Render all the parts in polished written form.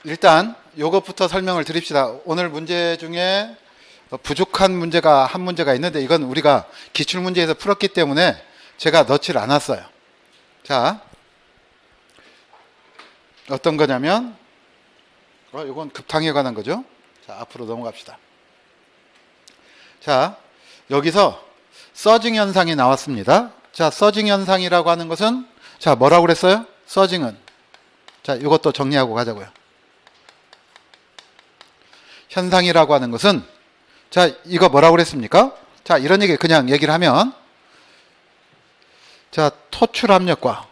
일단 요것부터 설명을 드립시다. 오늘 문제 중에 부족한 문제가 한 문제가 있는데 이건 우리가 기출문제에서 풀었기 때문에 제가 넣지를 않았어요. 자, 어떤 거냐면 이건 급탕에 관한 거죠. 자, 앞으로 넘어갑시다. 자, 여기서 서징 현상이 나왔습니다. 자, 서징 현상이라고 하는 것은 자, 뭐라고 그랬어요? 서징은 자, 이것도 정리하고 가자고요. 현상이라고 하는 것은 자, 이거 뭐라고 그랬습니까? 자, 이런 얘기 그냥 얘기를 하면 자, 토출 압력과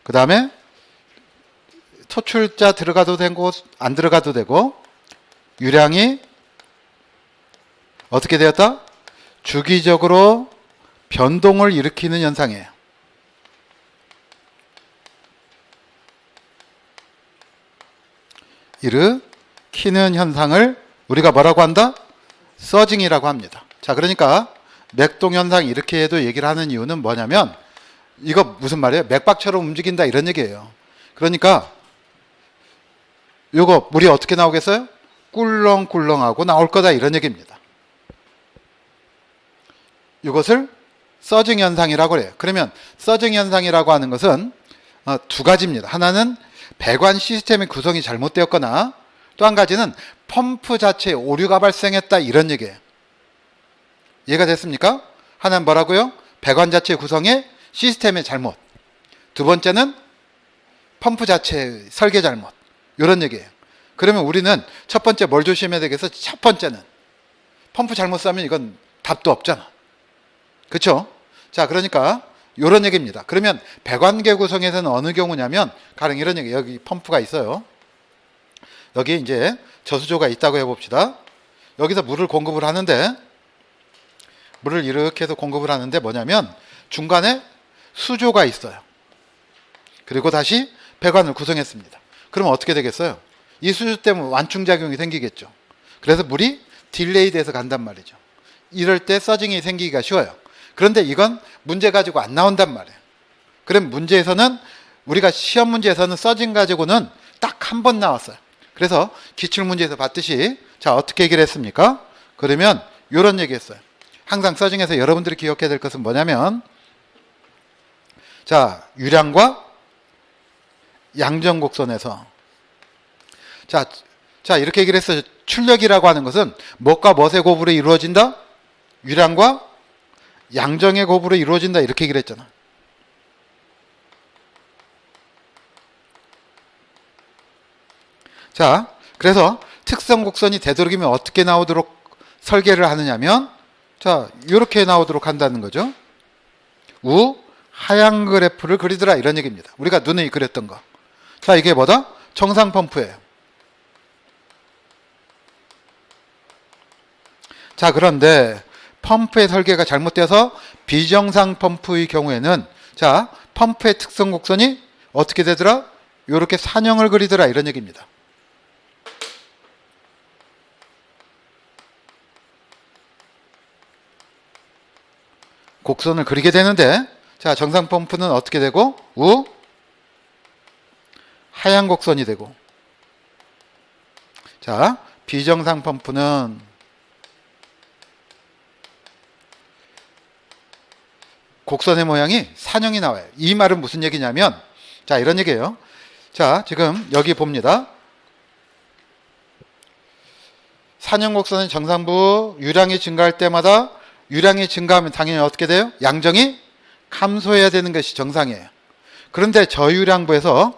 그 다음에 토출자 들어가도 되고 안 들어가도 되고 유량이 어떻게 되었다? 주기적으로 변동을 일으키는 현상이에요. 일으키는 현상을 우리가 뭐라고 한다? 서징이라고 합니다. 자, 그러니까 맥동 현상 이렇게 해도 얘기를 하는 이유는 뭐냐면 이거 무슨 말이에요? 맥박처럼 움직인다 이런 얘기예요. 그러니까 요거 물이 어떻게 나오겠어요? 꿀렁꿀렁하고 나올 거다 이런 얘기입니다. 이것을 서징 현상이라고 해요. 그러면 서징 현상이라고 하는 것은 두 가지입니다. 하나는 배관 시스템의 구성이 잘못되었거나 또 한 가지는 펌프 자체에 오류가 발생했다 이런 얘기예요. 이해가 됐습니까? 하나는 뭐라고요? 배관 자체 구성의 시스템의 잘못. 두 번째는 펌프 자체의 설계 잘못. 이런 얘기예요. 그러면 우리는 첫 번째 뭘 조심해야 되겠어? 첫 번째는 펌프 잘못 싸면 이건 답도 없잖아. 그렇죠? 자, 그러니까 이런 얘기입니다. 그러면 배관계 구성에서는 어느 경우냐면 가령 이런 얘기. 여기 펌프가 있어요. 여기 이제 저수조가 있다고 해봅시다. 여기서 물을 공급을 하는데 물을 이렇게 해서 공급을 하는데 뭐냐면 중간에 수조가 있어요. 그리고 다시 배관을 구성했습니다. 그러면 어떻게 되겠어요? 이 수조 때문에 완충작용이 생기겠죠. 그래서 물이 딜레이 돼서 간단 말이죠. 이럴 때 서징이 생기기가 쉬워요. 그런데 이건 문제 가지고 안 나온단 말이에요. 그럼 문제에서는 우리가 시험 문제에서는 서징 가지고는 딱 한 번 나왔어요. 그래서 기출문제에서 봤듯이 자, 어떻게 얘기를 했습니까? 그러면 이런 얘기 했어요. 항상 서징에서 여러분들이 기억해야 될 것은 뭐냐면 자, 유량과 양전곡선에서 자, 이렇게 얘기를 했어요. 출력이라고 하는 것은 무엇과 무엇의 곱으로 이루어진다? 유량과 양정의 곱으로 이루어진다 이렇게 얘기를 했잖아. 자, 그래서 특성 곡선이 되도록이면 어떻게 나오도록 설계를 하느냐면 자, 이렇게 나오도록 한다는 거죠. 하향 그래프를 그리더라 이런 얘기입니다. 우리가 눈에 그렸던 거. 자, 이게 뭐다? 정상 펌프예요. 자, 그런데 펌프의 설계가 잘못되어서 비정상 펌프의 경우에는 자, 펌프의 특성 곡선이 어떻게 되더라? 이렇게 산형을 그리더라 이런 얘기입니다. 곡선을 그리게 되는데 자, 정상 펌프는 어떻게 되고 하향 곡선이 되고 자, 비정상 펌프는 곡선의 모양이 산형이 나와요. 이 말은 무슨 얘기냐면 자, 이런 얘기예요. 자, 지금 여기 봅니다. 산형 곡선은 정상부 유량이 증가할 때마다 유량이 증가하면 당연히 어떻게 돼요? 양정이 감소해야 되는 것이 정상이에요. 그런데 저유량부에서는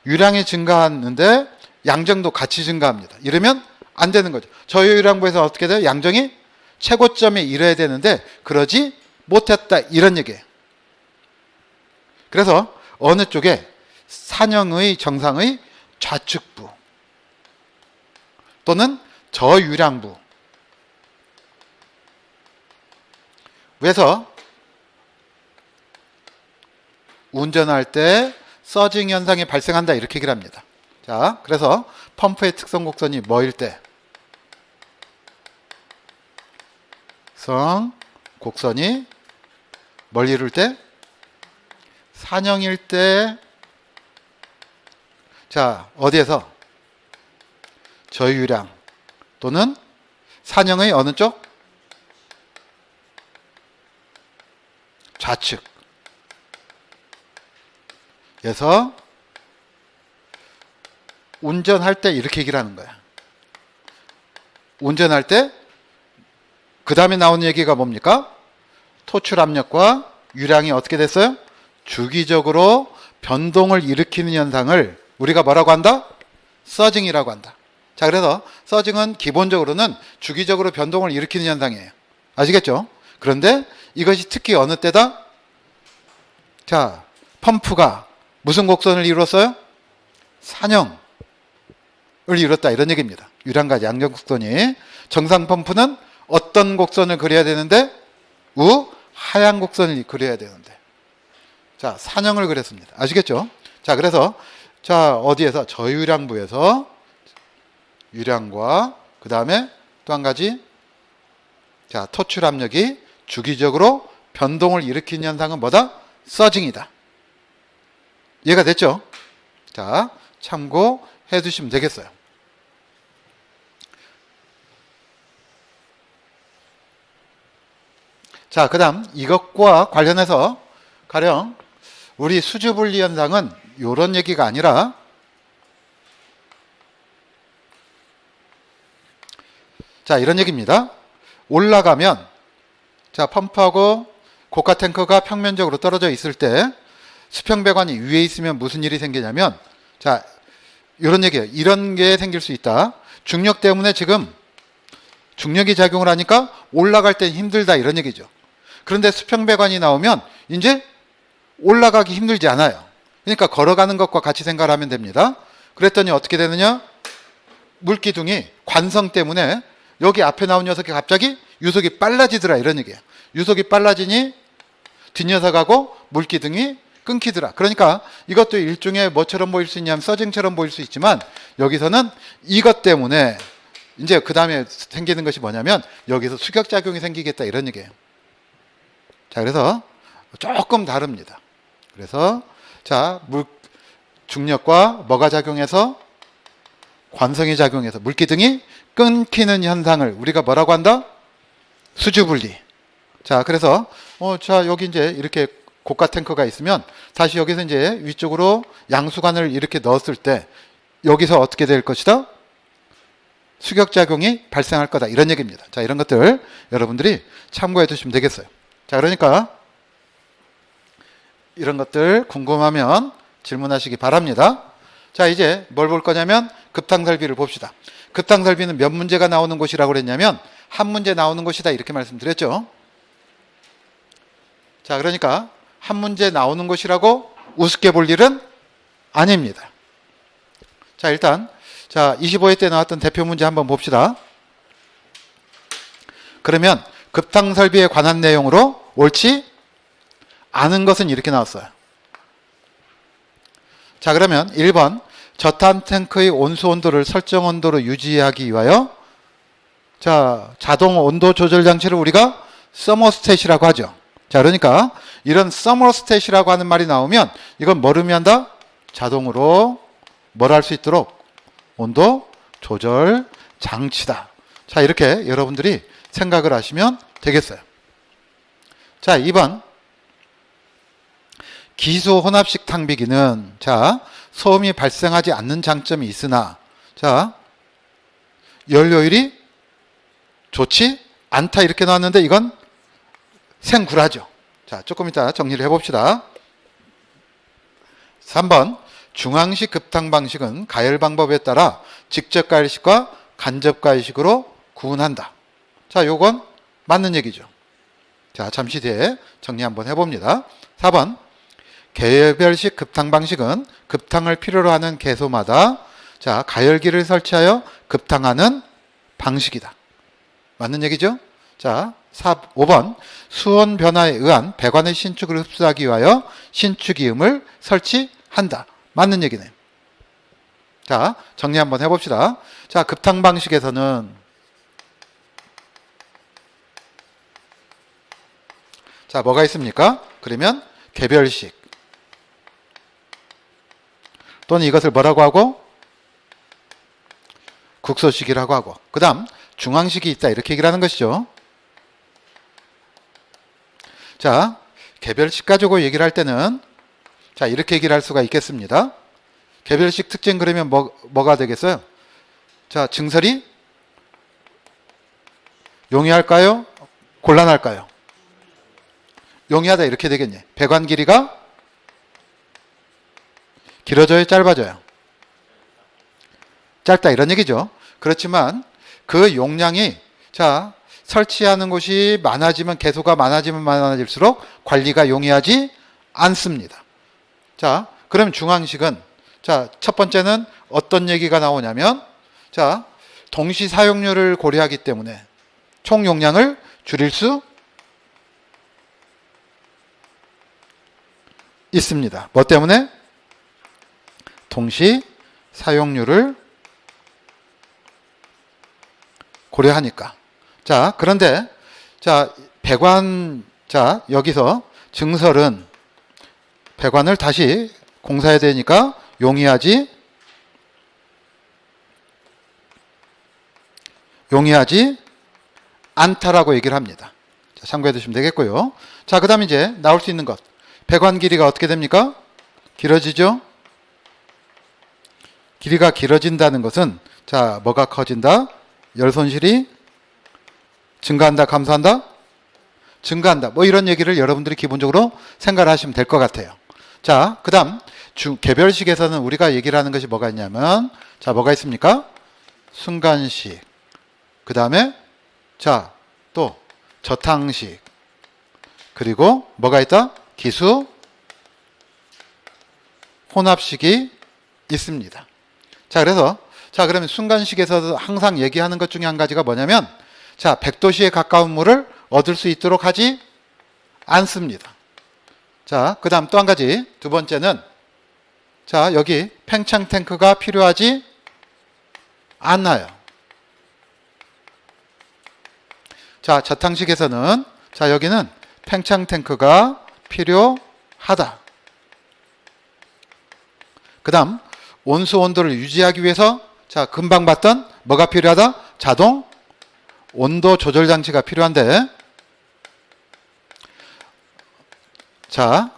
유량이 증가하는데 양정도 같이 증가합니다. 이러면 안 되는 거죠. 저유량부에서 어떻게 돼요? 양정이 최고점에 이르러야 되는데 그러지 못했다 이런 얘기예요. 그래서 어느 쪽에 산형의 정상의 좌측부 또는 저유량부 그래서 운전할 때 서징 현상이 발생한다 이렇게 얘기를 합니다. 자, 그래서 펌프의 특성 곡선이 뭐일 때? 곡선이 뭘 이룰 때? 산형일 때, 자, 어디에서? 저유량 또는 산형의 어느 쪽? 좌측에서 운전할 때 이렇게 얘기를 하는 거야. 운전할 때 그 다음에 나오는 얘기가 뭡니까? 토출 압력과 유량이 어떻게 됐어요? 주기적으로 변동을 일으키는 현상을 우리가 뭐라고 한다? 서징이라고 한다. 자, 그래서 서징은 기본적으로는 주기적으로 변동을 일으키는 현상이에요. 아시겠죠? 그런데 이것이 특히 어느 때다? 자, 펌프가 무슨 곡선을 이뤘어요? 산형을 이뤘다, 이런 얘기입니다. 유량과 양전 곡선이. 정상 펌프는 어떤 곡선을 그려야 되는데? 하향 곡선을 그려야 되는데. 자, 산형을 그렸습니다. 아시겠죠? 자, 그래서 자, 어디에서? 저유량부에서 유량과 그 다음에 또 한 가지, 자, 토출 압력이 주기적으로 변동을 일으키는 현상은 뭐다? 서징이다. 이해가 됐죠? 자, 참고해 두시면 되겠어요. 자, 그 다음 이것과 관련해서 가령 우리 수주분리 현상은 이런 얘기가 아니라, 자, 이런 얘기입니다. 올라가면, 자, 펌프하고 고가 탱커가 평면적으로 떨어져 있을 때 수평배관이 위에 있으면 무슨 일이 생기냐면, 자, 이런 얘기예요. 이런 게 생길 수 있다. 중력 때문에 지금 중력이 작용을 하니까 올라갈 땐 힘들다, 이런 얘기죠. 그런데 수평배관이 나오면 이제 올라가기 힘들지 않아요. 그러니까 걸어가는 것과 같이 생각을 하면 됩니다. 그랬더니 어떻게 되느냐? 물기둥이 관성 때문에 여기 앞에 나온 녀석이 갑자기 유속이 빨라지더라, 이런 얘기예요. 유속이 빨라지니 뒷녀석하고 물기둥이 끊기더라. 그러니까 이것도 일종의 뭐처럼 보일 수 있냐면 서징처럼 보일 수 있지만, 여기서는 이것 때문에 이제 그 다음에 생기는 것이 뭐냐면 여기서 수격작용이 생기겠다, 이런 얘기예요. 자, 그래서 조금 다릅니다. 그래서 자, 중력과 뭐가 작용해서? 관성이 작용해서 물기둥이 끊기는 현상을 우리가 뭐라고 한다? 수주분리. 자, 그래서 자, 여기 이제 이렇게 고가 탱커가 있으면 다시 여기서 이제 위쪽으로 양수관을 이렇게 넣었을 때 여기서 어떻게 될 것이다? 수격작용이 발생할 거다, 이런 얘기입니다. 자, 이런 것들 여러분들이 참고해 두시면 되겠어요. 자, 그러니까 이런 것들 궁금하면 질문하시기 바랍니다. 자, 이제 뭘 볼 거냐면 급탕설비를 봅시다. 급탕설비는 몇 문제가 나오는 곳이라고 그랬냐면 한 문제 나오는 곳이다, 이렇게 말씀드렸죠. 자, 그러니까 한 문제 나오는 곳이라고 우습게 볼 일은 아닙니다. 자, 일단 자, 25회 때 나왔던 대표 문제 한번 봅시다. 그러면 급탕설비에 관한 내용으로 옳지 않은 것은 이렇게 나왔어요. 자, 그러면 1번 저탄 탱크의 온수 온도를 설정 온도로 유지하기 위하여, 자, 자동 온도 조절 장치를 우리가 서머스탯이라고 하죠. 자, 그러니까 이런 서머스탯이라고 하는 말이 나오면 이건 뭘 의미한다? 자동으로 뭘 할 수 있도록 온도 조절 장치다. 자, 이렇게 여러분들이 생각을 하시면 되겠어요. 자, 2번 기수 혼합식 탕비기는, 자, 소음이 발생하지 않는 장점이 있으나, 자, 연료율이 좋지 않다, 이렇게 나왔는데 이건 생구라죠. 자, 조금 이따 정리를 해봅시다. 3번 중앙식 급탕 방식은 가열 방법에 따라 직접 가열식과 간접 가열식으로 구분한다. 자, 요건 맞는 얘기죠. 자, 잠시 뒤에 정리 한번 해봅니다. 4번 개별식 급탕 방식은 급탕을 필요로 하는 개소마다, 자, 가열기를 설치하여 급탕하는 방식이다. 맞는 얘기죠? 자, 5번 수온 변화에 의한 배관의 신축을 흡수하기 위하여 신축이음을 설치한다. 맞는 얘기네요. 자, 정리 한번 해봅시다. 자, 급탕 방식에서는, 자, 뭐가 있습니까? 그러면 개별식, 또는 이것을 뭐라고 하고? 국소식이라고 하고, 그 다음 중앙식이 있다 이렇게 얘기를 하는 것이죠. 자, 개별식 가지고 얘기를 할 때는 자 이렇게 얘기를 할 수가 있겠습니다. 개별식 특징 그러면 뭐가 되겠어요? 자, 증설이 용이할까요? 곤란할까요? 용이하다 이렇게 되겠네. 배관 길이가 길어져요? 짧아져요? 짧다 이런 얘기죠. 그렇지만 그 용량이 자 설치하는 곳이 많아지면 개수가 많아지면 많아질수록 관리가 용이하지 않습니다. 자, 그럼 중앙식은 자, 첫 번째는 어떤 얘기가 나오냐면 자, 동시 사용률을 고려하기 때문에 총 용량을 줄일 수 있습니다. 뭐 때문에? 동시 사용률을 고려하니까. 자, 그런데 자, 배관 자, 여기서 증설은 배관을 다시 공사해야 되니까 용이하지 않다라고 얘기를 합니다. 자, 참고해 두시면 되겠고요. 자, 그 다음 이제 나올 수 있는 것. 배관 길이가 어떻게 됩니까? 길어지죠? 길이가 길어진다는 것은 자, 뭐가 커진다? 열 손실이 증가한다, 감소한다? 증가한다. 뭐 이런 얘기를 여러분들이 기본적으로 생각을 하시면 될 것 같아요. 자, 그 다음 개별식에서는 우리가 얘기를 하는 것이 뭐가 있냐면 자, 뭐가 있습니까? 순간식. 그 다음에 자, 또 저탕식. 그리고 뭐가 있다? 기수 혼합식이 있습니다. 자, 그래서 자, 그러면 순간식에서도 항상 얘기하는 것 중에 한 가지가 뭐냐면 자, 100도씨에 가까운 물을 얻을 수 있도록 하지 않습니다. 자, 그 다음 또 한 가지 두 번째는 자, 여기 팽창 탱크가 필요하지 않아요. 자, 저탕식에서는 자, 여기는 팽창 탱크가 필요하다. 그 다음 온수 온도를 유지하기 위해서 자, 금방 봤던 뭐가 필요하다? 자동 온도 조절 장치가 필요한데 자,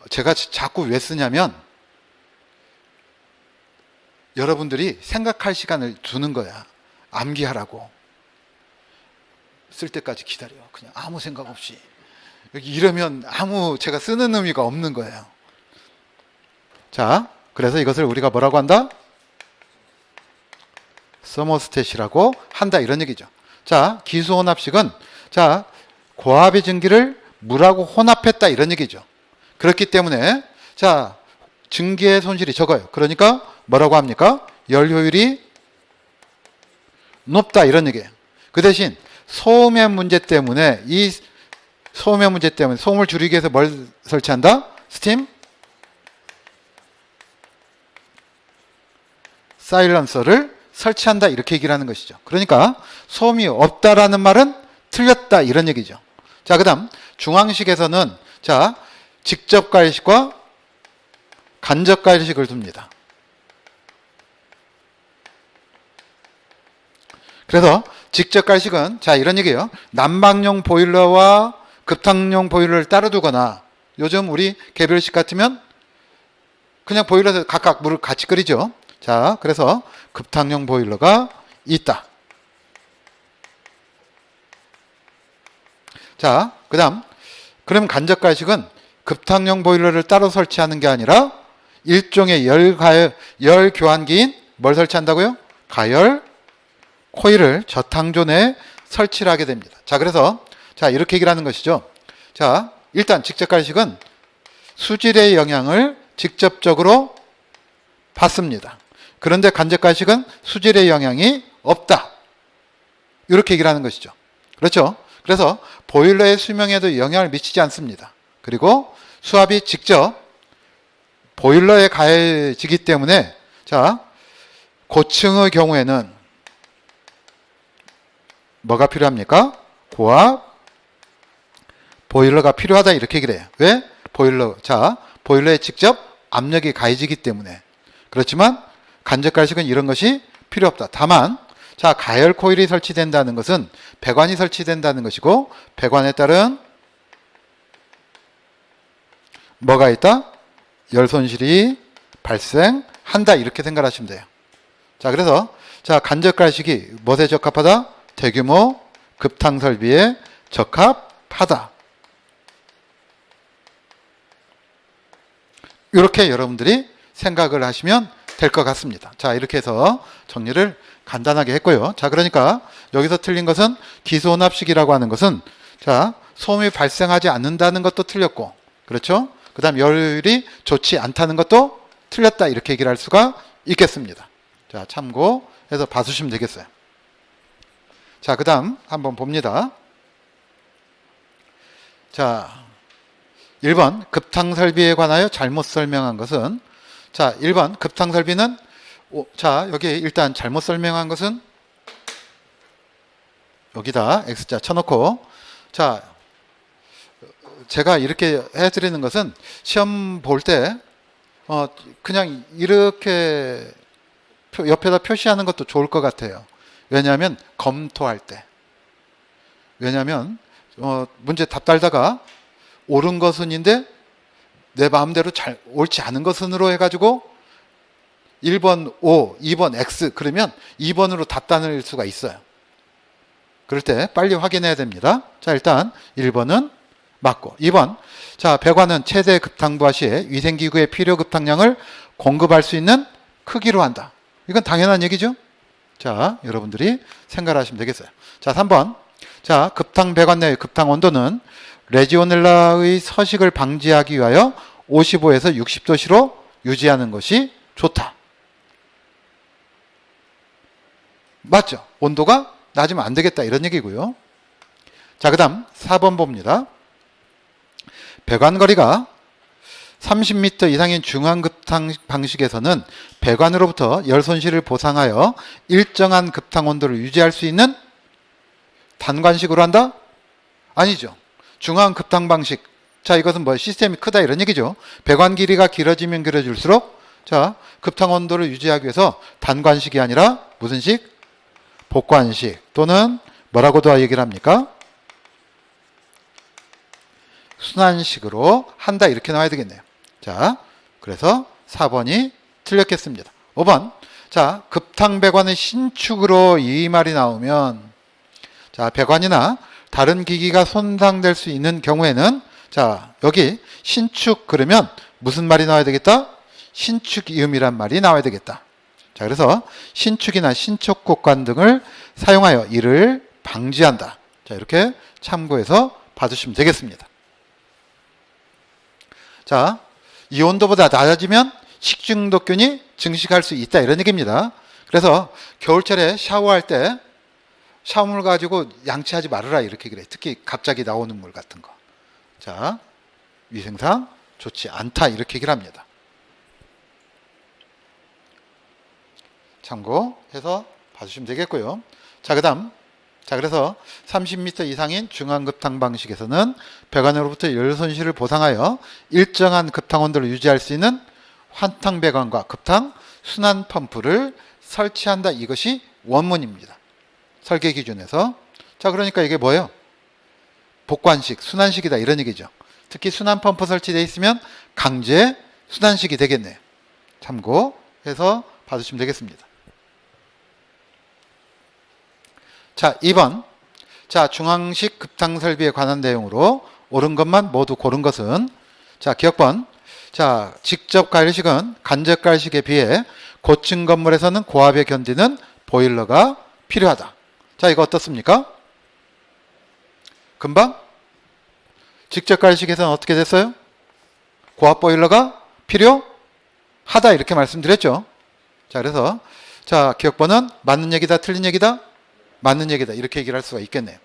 제가 자꾸 왜 쓰냐면 여러분들이 생각할 시간을 주는 거야. 암기하라고. 쓸 때까지 기다려. 그냥 아무 생각 없이. 여기 이러면 아무 제가 쓰는 의미가 없는 거예요. 자, 그래서 이것을 우리가 뭐라고 한다? 서머스탯이라고 한다 이런 얘기죠. 자, 기수혼합식은 자, 고압의 증기를 물하고 혼합했다 이런 얘기죠. 그렇기 때문에 자, 증기의 손실이 적어요. 그러니까 뭐라고 합니까? 열 효율이 높다 이런 얘기예요. 그 대신 소음의 문제 때문에 소음을 줄이기 위해서 뭘 설치한다? 스팀 사일런서를 설치한다 이렇게 얘기를 하는 것이죠. 그러니까 소음이 없다라는 말은 틀렸다 이런 얘기죠. 자, 그 다음 중앙식에서는 자, 직접 가열식과 간접 가열식을 둡니다. 그래서 직접 가열식은 자, 이런 얘기예요. 난방용 보일러와 급탕용 보일러를 따로 두거나 요즘 우리 개별식 같으면 그냥 보일러에서 각각 물을 같이 끓이죠. 자, 그래서 급탕용 보일러가 있다. 자, 그 다음 그럼 간접 가열식은 급탕용 보일러를 따로 설치하는 게 아니라 일종의 열 교환기인 뭘 설치한다고요? 가열 코일을 저탕존에 설치를 하게 됩니다. 자, 그래서 자, 이렇게 얘기를 하는 것이죠. 자, 일단 직접 가열식은 수질의 영향을 직접적으로 받습니다. 그런데 간접 가열식은 수질의 영향이 없다. 이렇게 얘기를 하는 것이죠. 그렇죠? 그래서 보일러의 수명에도 영향을 미치지 않습니다. 그리고 수압이 직접 보일러에 가해지기 때문에 자, 고층의 경우에는 뭐가 필요합니까? 고압 보일러가 필요하다 이렇게 얘기를 해요. 왜? 보일러에 직접 압력이 가해지기 때문에. 그렇지만 간접 갈식은 이런 것이 필요 없다. 다만 자, 가열 코일이 설치된다는 것은 배관이 설치된다는 것이고, 배관에 따른 뭐가 있다? 열 손실이 발생한다. 이렇게 생각하시면 돼요. 자, 그래서 자, 간접 갈식이 무엇에 적합하다? 대규모 급탕 설비에 적합하다. 이렇게 여러분들이 생각을 하시면 될 것 같습니다. 자, 이렇게 해서 정리를 간단하게 했고요. 자, 그러니까 여기서 틀린 것은 기수혼합식이라고 하는 것은 자, 소음이 발생하지 않는다는 것도 틀렸고, 그렇죠? 그 다음 열이 좋지 않다는 것도 틀렸다. 이렇게 얘기를 할 수가 있겠습니다. 자, 참고해서 봐주시면 되겠어요. 자, 그 다음 한번 봅니다. 자, 1번 급탕 설비에 관하여 잘못 설명한 것은, 자, 1번 급탕 설비는 자, 여기 일단 잘못 설명한 것은 여기다 X자 쳐놓고, 자, 제가 이렇게 해드리는 것은 시험 볼 때 그냥 이렇게 옆에다 표시하는 것도 좋을 것 같아요. 왜냐하면 검토할 때, 왜냐하면 문제 답 달다가 옳은 것은인데 내 마음대로 잘 옳지 않은 것은으로 해가지고 1번 O, 2번 X 그러면 2번으로 답 단을 수가 있어요. 그럴 때 빨리 확인해야 됩니다. 자, 일단 1번은 맞고, 2번 자, 배관은 최대 급탕부하 시에 위생기구의 필요 급탕량을 공급할 수 있는 크기로 한다. 이건 당연한 얘기죠. 자, 여러분들이 생각하시면 되겠어요. 자, 3번 자, 급탕 배관 내의 급탕 온도는 레지오넬라의 서식을 방지하기 위하여 55에서 60도씨로 유지하는 것이 좋다. 맞죠? 온도가 낮으면 안 되겠다 이런 얘기고요. 자, 그 다음 4번 봅니다. 배관 거리가 30m 이상인 중앙급탕 방식에서는 배관으로부터 열 손실을 보상하여 일정한 급탕 온도를 유지할 수 있는 단관식으로 한다? 아니죠. 중앙급탕 방식. 자, 이것은 뭐 시스템이 크다 이런 얘기죠. 배관 길이가 길어지면 길어질수록 자, 급탕 온도를 유지하기 위해서 단관식이 아니라 무슨 식? 복관식 또는 뭐라고도 얘기를 합니까? 순환식으로 한다 이렇게 나와야 되겠네요. 자, 그래서 4번이 틀렸겠습니다. 5번 자, 급탕 배관의 신축으로 이 말이 나오면 자, 배관이나 다른 기기가 손상될 수 있는 경우에는 자, 여기 신축 그러면 무슨 말이 나와야 되겠다? 신축이음이란 말이 나와야 되겠다. 자, 그래서 신축이나 신축곡관 등을 사용하여 이를 방지한다. 자, 이렇게 참고해서 봐주시면 되겠습니다. 자, 이 온도보다 낮아지면 식중독균이 증식할 수 있다 이런 얘기입니다. 그래서 겨울철에 샤워할 때 샤워물 가지고 양치하지 말아라 이렇게 그래. 특히 갑자기 나오는 물 같은 거. 자, 위생상 좋지 않다 이렇게 얘기를 합니다. 참고해서 봐주시면 되겠고요. 자, 그 다음 자, 그래서 30m 이상인 중앙급탕 방식에서는 배관으로부터 열 손실을 보상하여 일정한 급탕 온도를 유지할 수 있는 환탕 배관과 급탕 순환 펌프를 설치한다. 이것이 원문입니다. 설계 기준에서. 자, 그러니까 이게 뭐예요? 복관식, 순환식이다 이런 얘기죠. 특히 순환 펌프 설치되어 있으면 강제 순환식이 되겠네요. 참고해서 봐주시면 되겠습니다. 자, 2번 자, 중앙식 급탕 설비에 관한 내용으로 옳은 것만 모두 고른 것은 자, 기억번 자, 직접 갈식은 간접 갈식에 비해 고층 건물에서는 고압에 견디는 보일러가 필요하다. 자, 이거 어떻습니까? 금방 직접 갈식에서는 어떻게 됐어요? 고압 보일러가 필요하다 이렇게 말씀드렸죠. 자, 그래서 자, 기억번은 맞는 얘기다 틀린 얘기다? 맞는 얘기다 이렇게 얘기를 할 수가 있겠네요.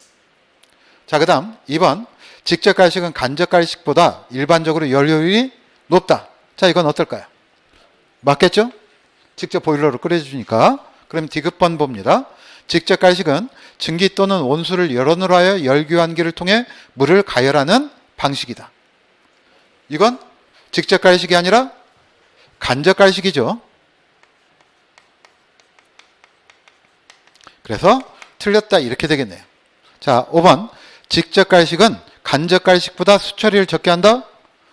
자, 그 다음 2번 직접 갈식은 간접 갈식보다 일반적으로 연료율이 높다. 자, 이건 어떨까요? 맞겠죠? 직접 보일러로 끓여주니까. 그럼 D급번 봅니다. 직접 갈식은 증기 또는 온수를 열원으로 하여 열교환기를 통해 물을 가열하는 방식이다. 이건 직접 갈식이 아니라 간접갈식이죠. 그래서 틀렸다 이렇게 되겠네요. 자, 5번. 직접갈식은 간접갈식보다 수처리를 적게 한다.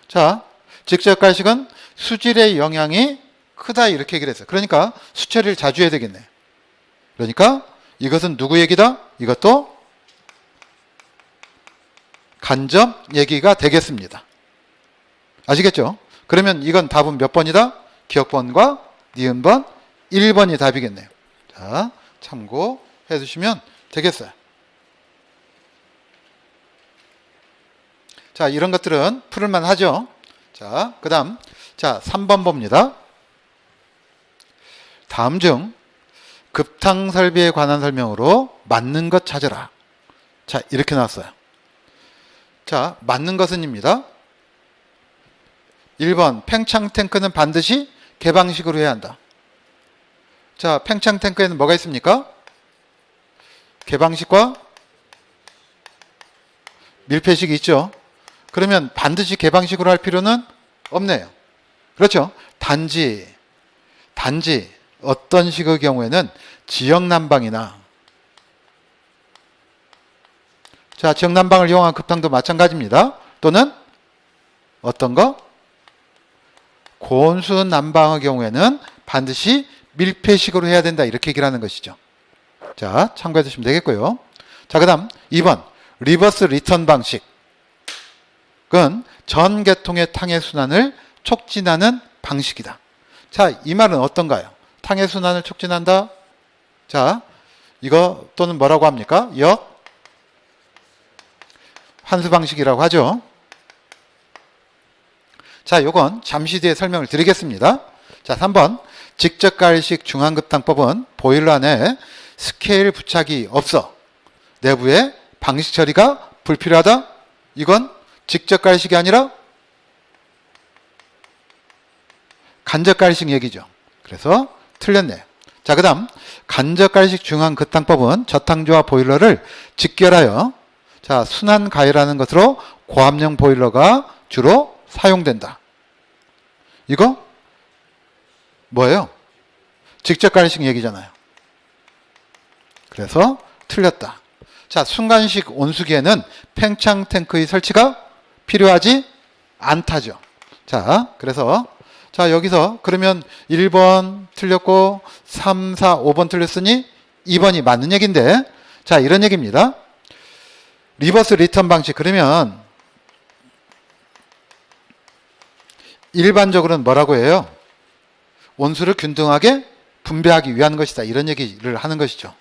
자, 직접갈식은 수질의 영향이 크다 이렇게 얘기를 했어요. 그러니까 수처리를 자주 해야 되겠네. 그러니까 이것은 누구 얘기다? 이것도 간접 얘기가 되겠습니다. 아시겠죠? 그러면 이건 답은 몇 번이다? 기억번과 니은번 1번이 답이겠네요. 자, 참고해 주시면 되겠어요. 자, 이런 것들은 풀을만 하죠. 자, 그 다음, 자, 3번 봅니다. 다음 중 급탕 설비에 관한 설명으로 맞는 것 찾으라. 자, 이렇게 나왔어요. 자, 맞는 것은입니다. 1번, 팽창 탱크는 반드시 개방식으로 해야 한다. 자, 팽창 탱크에는 뭐가 있습니까? 개방식과 밀폐식이 있죠. 그러면 반드시 개방식으로 할 필요는 없네요. 그렇죠? 단지 어떤 식의 경우에는 지역 난방이나, 자, 지역 난방을 이용한 급탕도 마찬가지입니다. 또는 어떤 거? 고온수 난방의 경우에는 반드시 밀폐식으로 해야 된다 이렇게 얘기를 하는 것이죠. 자, 참고해 주시면 되겠고요. 자, 그 다음 2번 리버스 리턴 방식은 전 계통의 탕의 순환을 촉진하는 방식이다. 자, 이 말은 어떤가요? 탕의 순환을 촉진한다. 자, 이거 또는 뭐라고 합니까? 역 환수 방식이라고 하죠. 자, 요건 잠시 뒤에 설명을 드리겠습니다. 자, 3번 직접갈식 중앙급탕법은 보일러 안에 스케일 부착이 없어 내부에 방식 처리가 불필요하다. 이건 직접갈식이 아니라 간접갈식 얘기죠. 그래서 틀렸네요. 자, 그 다음 간접갈식 중앙급탕법은 저탕조와 보일러를 직결하여 자, 순환 가열하는 것으로 고압용 보일러가 주로 사용된다. 이거 뭐예요? 직접갈식 얘기잖아요. 그래서 틀렸다. 자, 순간식 온수기에는 팽창 탱크의 설치가 필요하지 않다죠. 자, 그래서 자, 여기서 그러면 1번 틀렸고 3, 4, 5번 틀렸으니 2번이 맞는 얘기인데, 자, 이런 얘기입니다. 리버스 리턴 방식, 그러면 일반적으로는 뭐라고 해요? 온수를 균등하게 분배하기 위한 것이다. 이런 얘기를 하는 것이죠.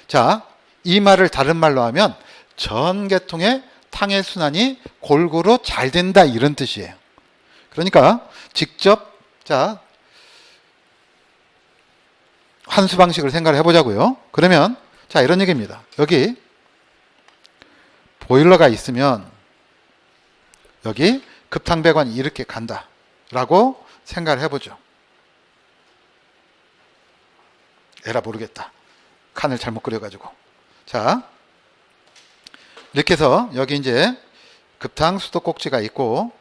자, 이 말을 다른 말로 하면 전 계통의 탕의 순환이 골고루 잘 된다 이런 뜻이에요. 그러니까 직접 자, 환수 방식을 생각을 해보자고요. 그러면 자, 이런 얘기입니다. 여기 보일러가 있으면 여기 급탕배관이 이렇게 간다 라고 생각을 해보죠. 에라 모르겠다. 칸을 잘못 그려가지고. 자, 이렇게 해서 여기 이제 급탕 수도꼭지가 있고,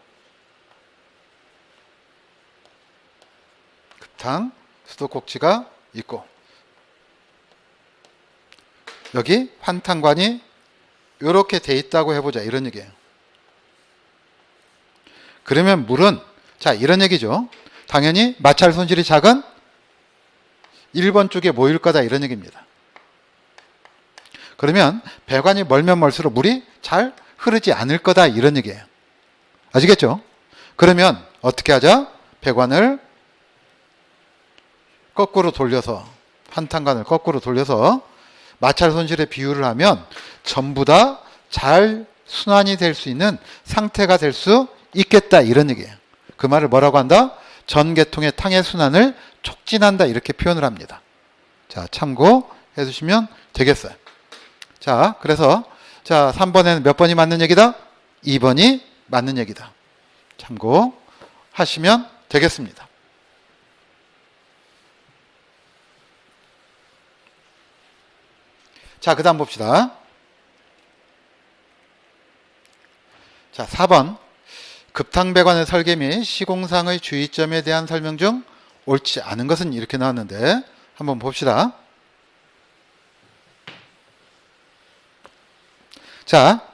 급탕 수도꼭지가 있고, 여기 환탄관이 이렇게 돼 있다고 해보자 이런 얘기예요. 그러면 물은 자, 이런 얘기죠. 당연히 마찰 손실이 작은 1번 쪽에 모일 거다 이런 얘기입니다. 그러면 배관이 멀면 멀수록 물이 잘 흐르지 않을 거다 이런 얘기예요. 아시겠죠? 그러면 어떻게 하자? 배관을 거꾸로 돌려서, 환탄관을 거꾸로 돌려서 마찰 손실의 비율을 하면 전부 다 잘 순환이 될 수 있는 상태가 될 수 있겠다 이런 얘기예요. 그 말을 뭐라고 한다? 전 계통의 탕의 순환을 촉진한다 이렇게 표현을 합니다. 자, 참고해 주시면 되겠어요. 자, 그래서 자, 3번에는 몇 번이 맞는 얘기다? 2번이 맞는 얘기다. 참고하시면 되겠습니다. 자, 그 다음 봅시다. 자, 4번. 급탕배관의 설계 및 시공상의 주의점에 대한 설명 중 옳지 않은 것은 이렇게 나왔는데 한번 봅시다. 자,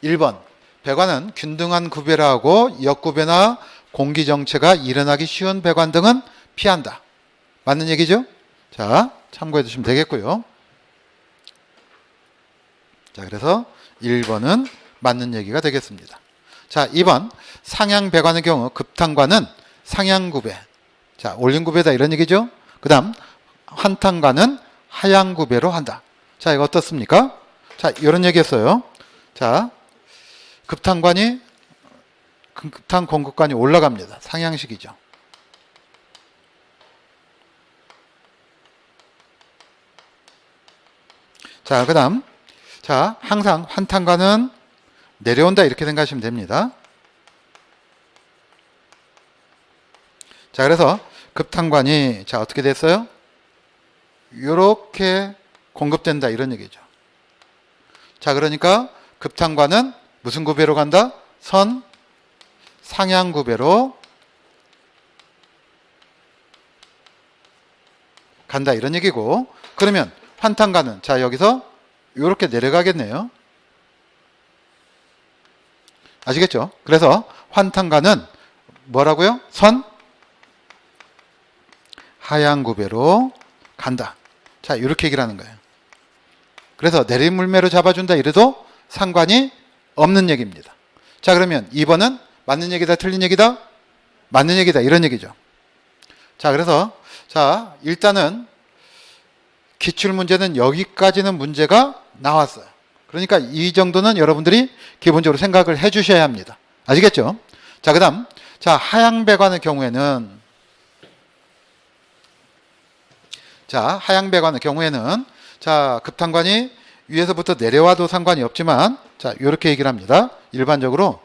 1번. 배관은 균등한 구배라하고 역구배나 공기정체가 일어나기 쉬운 배관 등은 피한다. 맞는 얘기죠? 자, 참고해 두시면 되겠고요. 자, 그래서 1번은 맞는 얘기가 되겠습니다. 자, 2번. 상향 배관의 경우 급탕관은 상향 구배. 자, 올린 구배다 이런 얘기죠? 그 다음, 환탕관은 하향 구배로 한다. 자, 이거 어떻습니까? 자, 이런 얘기 했어요. 자, 급탕 공급관이 올라갑니다. 상향식이죠. 자, 그 다음. 자, 항상 환탕관은 내려온다 이렇게 생각하시면 됩니다. 자, 그래서 급탕관이 자, 어떻게 됐어요? 이렇게 공급된다 이런 얘기죠. 자, 그러니까 급탕관은 무슨 구배로 간다? 선 상향 구배로 간다 이런 얘기고, 그러면 환탕관은 자, 여기서 이렇게 내려가겠네요. 아시겠죠? 그래서 환탕관은 뭐라고요? 선 하향 구배로 간다. 자, 이렇게 얘기를 하는 거예요. 그래서 내리물매로 잡아준다 이래도 상관이 없는 얘기입니다. 자, 그러면 2번은 맞는 얘기다 틀린 얘기다? 맞는 얘기다 이런 얘기죠. 자, 그래서 자, 일단은 기출문제는 여기까지는 문제가 나왔어요. 그러니까 이 정도는 여러분들이 기본적으로 생각을 해 주셔야 합니다. 아시겠죠? 자, 그 다음 자, 하향 배관의 경우에는 자, 급탕관이 위에서부터 내려와도 상관이 없지만 자, 이렇게 얘기를 합니다. 일반적으로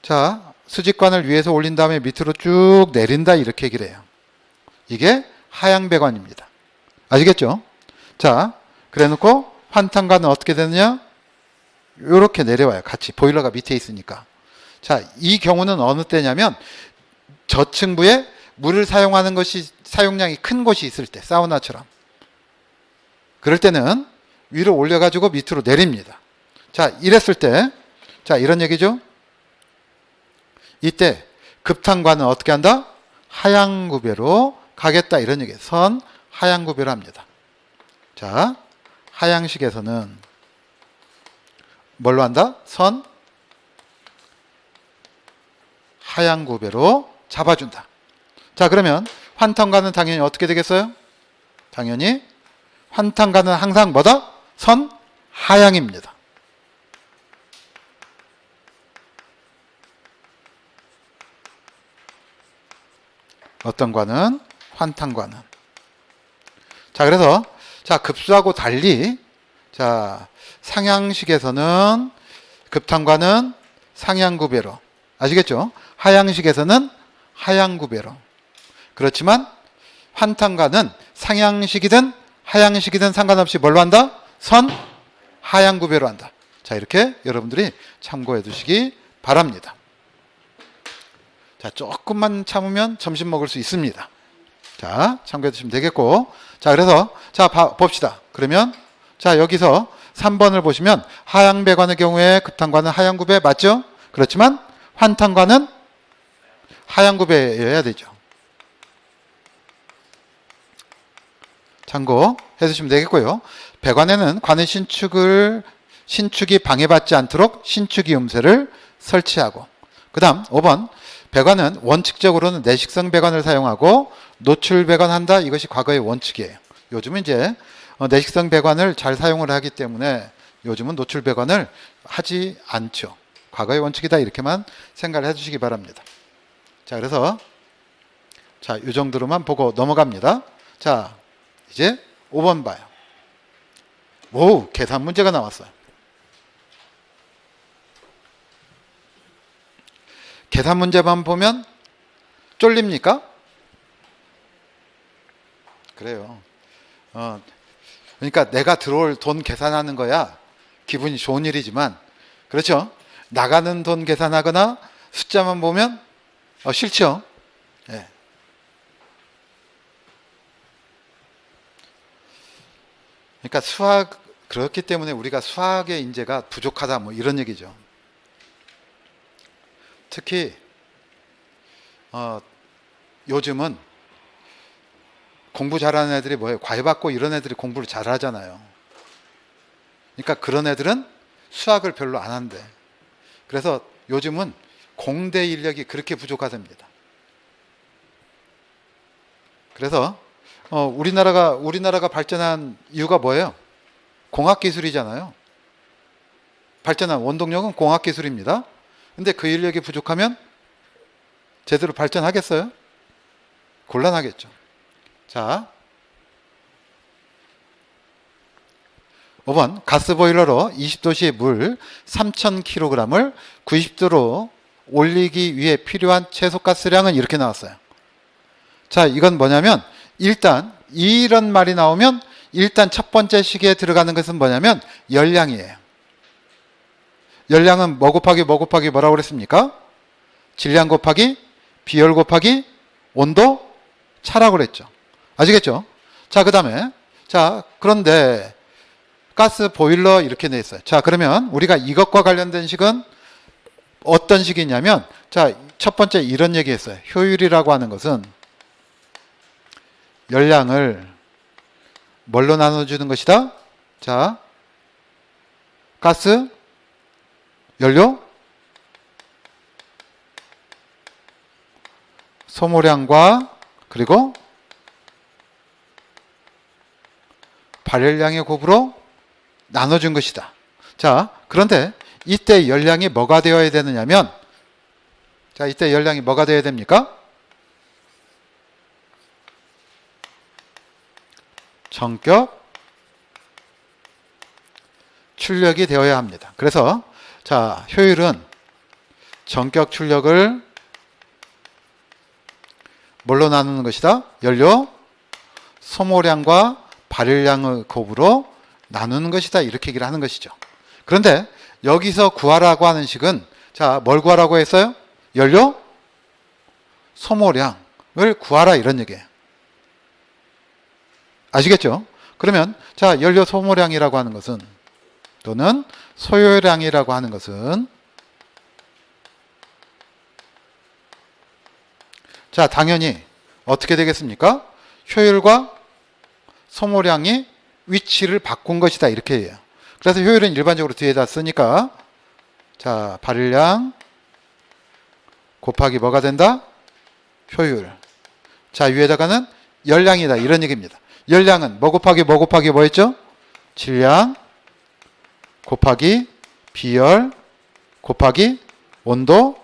자, 수직관을 위에서 올린 다음에 밑으로 쭉 내린다 이렇게 얘기를 해요. 이게 하향 배관입니다. 아시겠죠? 자, 그래 놓고 환탕관은 어떻게 되느냐? 이렇게 내려와요. 같이 보일러가 밑에 있으니까. 자, 이 경우는 어느 때냐면 저층부에 물을 사용하는 것이 사용량이 큰 곳이 있을 때, 사우나처럼. 그럴 때는 위로 올려가지고 밑으로 내립니다. 자, 이랬을 때, 자, 이런 얘기죠. 이때 급탕관은 어떻게 한다? 하향 구배로 가겠다 이런 얘기예요. 선 하향 구배로 합니다. 자, 하향식에서는 뭘로 한다? 선 하향 구배로 잡아준다. 자, 그러면 환탕관은 당연히 어떻게 되겠어요? 당연히 환탕관은 항상 뭐다? 선 하향입니다. 어떤 관은? 환탕관은. 자, 그래서 자, 급수하고 달리 자, 상향식에서는 급탕관은 상향 구배로. 아시겠죠? 하향식에서는 하향 구배로. 그렇지만 환탕관은 상향식이든 하향식이든 상관없이 뭘로 한다? 선 하향 구배로 한다. 자, 이렇게 여러분들이 참고해 두시기 바랍니다. 자, 조금만 참으면 점심 먹을 수 있습니다. 자, 참고해 두시면 되겠고. 자, 그래서 자, 봅시다. 그러면 자, 여기서 3번을 보시면 하향 배관의 경우에 급탕관은 하향 구배 맞죠? 그렇지만 환탕관은 하향 구배여야 되죠. 참고해 주시면 되겠고요. 배관에는 관의 신축이 방해받지 않도록 신축이 음새를 설치하고, 그 다음 5번 배관은 원칙적으로는 내식성 배관을 사용하고 노출 배관한다. 이것이 과거의 원칙이에요. 요즘은 이제 내식성 배관을 잘 사용을 하기 때문에 요즘은 노출 배관을 하지 않죠. 과거의 원칙이다 이렇게만 생각을 해 주시기 바랍니다. 자, 그래서 자, 이 정도로만 보고 넘어갑니다. 자, 이제 5번 봐요. 오, 계산 문제가 나왔어요. 계산 문제만 보면 쫄립니까? 그래요. 그러니까 내가 들어올 돈 계산하는 거야 기분이 좋은 일이지만, 그렇죠? 나가는 돈 계산하거나 숫자만 보면 싫죠. 예. 그러니까 그렇기 때문에 우리가 수학의 인재가 부족하다 뭐 이런 얘기죠. 특히 요즘은 공부 잘하는 애들이 뭐예요? 과외 받고 이런 애들이 공부를 잘하잖아요. 그러니까 그런 애들은 수학을 별로 안 한대. 그래서 요즘은 공대 인력이 그렇게 부족하답니다. 그래서 우리나라가 발전한 이유가 뭐예요? 공학기술이잖아요. 발전한 원동력은 공학기술입니다. 근데 그 인력이 부족하면 제대로 발전하겠어요? 곤란하겠죠. 자, 5번 가스보일러로 20도씨의 물 3,000kg을 90도로 올리기 위해 필요한 최소가스량은 이렇게 나왔어요. 자, 이건 뭐냐면 일단 이런 말이 나오면 일단 첫 번째 식에 들어가는 것은 뭐냐면 열량이에요. 열량은 뭐 곱하기 뭐라고 그랬습니까? 질량 곱하기 비열 곱하기 온도 차라고 그랬죠. 아시겠죠? 자, 그 다음에 그런데 가스 보일러 이렇게 돼 있어요. 자, 그러면 우리가 이것과 관련된 식은 어떤 식이냐면, 자, 첫 번째 이런 얘기 했어요. 효율이라고 하는 것은 열량을 뭘로 나눠주는 것이다? 자, 가스, 연료, 소모량과 그리고 발열량의 곱으로 나눠준 것이다. 자, 그런데 이때 열량이 뭐가 되어야 되느냐면, 자, 이때 열량이 뭐가 되어야 됩니까? 전격 출력이 되어야 합니다. 그래서 자, 효율은 전격 출력을 뭘로 나누는 것이다? 연료, 소모량과 발열량의 곱으로 나누는 것이다. 이렇게 얘기를 하는 것이죠. 그런데 여기서 구하라고 하는 식은, 자, 뭘 구하라고 했어요? 연료, 소모량을 구하라 이런 얘기예요. 아시겠죠? 그러면 자, 연료 소모량이라고 하는 것은, 또는 소요량이라고 하는 것은, 자, 당연히 어떻게 되겠습니까? 효율과 소모량이 위치를 바꾼 것이다 이렇게 해요. 그래서 효율은 일반적으로 뒤에다 쓰니까, 자, 발열량 곱하기 뭐가 된다? 효율. 자, 위에다가는 열량이다 이런 얘기입니다. 열량은 뭐 곱하기 뭐 했죠? 질량 곱하기 비열 곱하기 온도